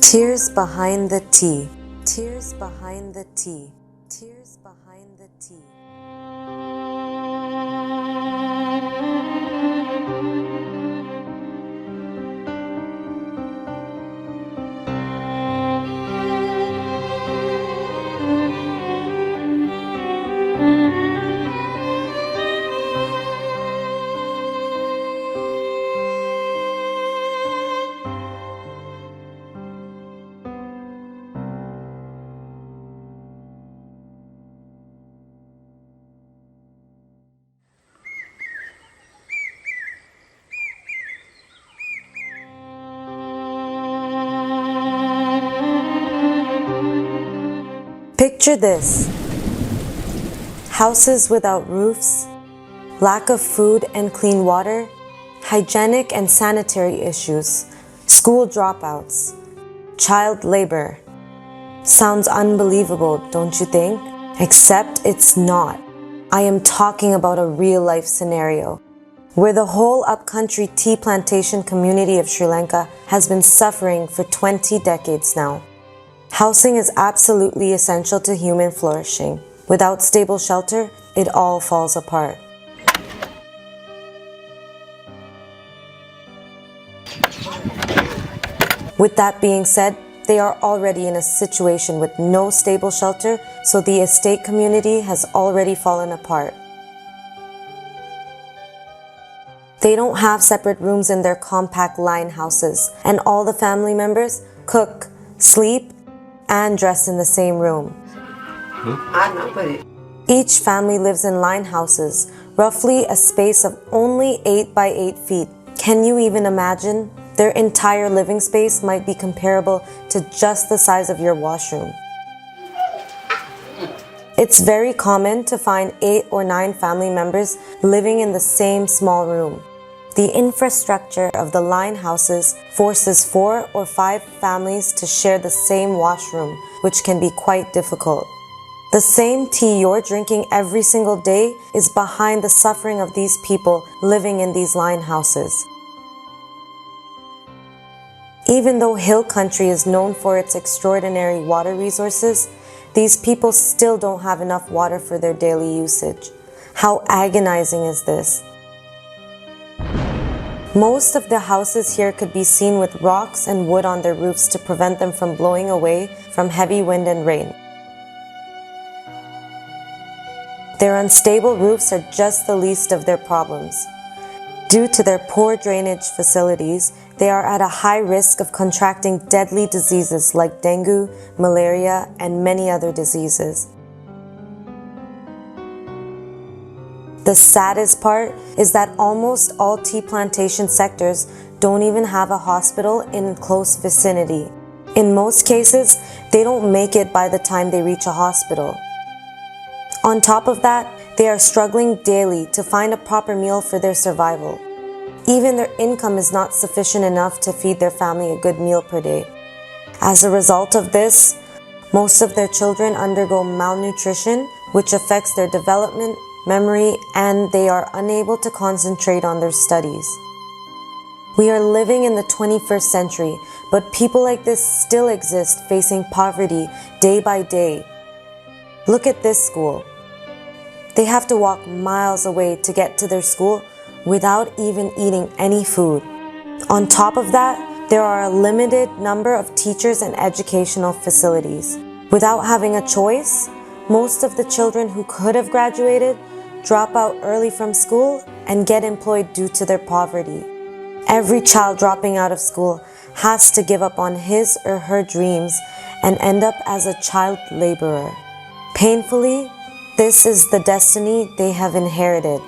Tears behind the tea. Tears behind the tea. Tears behind the tea. Picture this: houses without roofs, lack of food and clean water, hygienic and sanitary issues, school dropouts, child labor. Sounds unbelievable, don't you think? Except it's not. I am talking about a real-life scenario where the whole upcountry tea plantation community of Sri Lanka has been suffering for 20 decades now. Housing is absolutely essential to human flourishing. Without stable shelter, it all falls apart. With that being said, they are already in a situation with no stable shelter, so the estate community has already fallen apart. They don't have separate rooms in their compact line houses, and all the family members cook, sleep, and dress in the same room. Each family lives in line houses, roughly a space of only 8 by 8 feet. Can you even imagine? Their entire living space might be comparable to just the size of your washroom. It's very common to find 8 or 9 family members living in the same small room. The infrastructure of the line houses forces 4 or 5 families to share the same washroom, which can be quite difficult. The same tea you're drinking every single day is behind the suffering of these people living in these line houses. Even though hill country is known for its extraordinary water resources, these people still don't have enough water for their daily usage. How agonizing is this? Most of the houses here could be seen with rocks and wood on their roofs to prevent them from blowing away from heavy wind and rain. Their unstable roofs are just the least of their problems. Due to their poor drainage facilities, they are at a high risk of contracting deadly diseases like dengue, malaria, and many other diseases. The saddest part is that almost all tea plantation sectors don't even have a hospital in close vicinity. In most cases, they don't make it by the time they reach a hospital. On top of that, they are struggling daily to find a proper meal for their survival. Even their income is not sufficient enough to feed their family a good meal per day. As a result of this, most of their children undergo malnutrition, which affects their development, memory, and they are unable to concentrate on their studies. We are living in the 21st century, but people like this still exist facing poverty day by day. Look at this school. They have to walk miles away to get to their school without even eating any food. On top of that, there are a limited number of teachers and educational facilities. Without having a choice, most of the children who could have graduated drop out early from school and get employed due to their poverty. Every child dropping out of school has to give up on his or her dreams and end up as a child laborer. Painfully, this is the destiny they have inherited.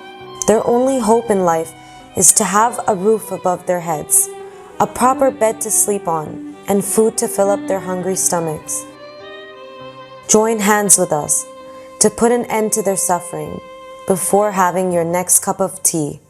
Their only hope in life is to have a roof above their heads, a proper bed to sleep on, and food to fill up their hungry stomachs. Join hands with us to put an end to their suffering before having your next cup of tea.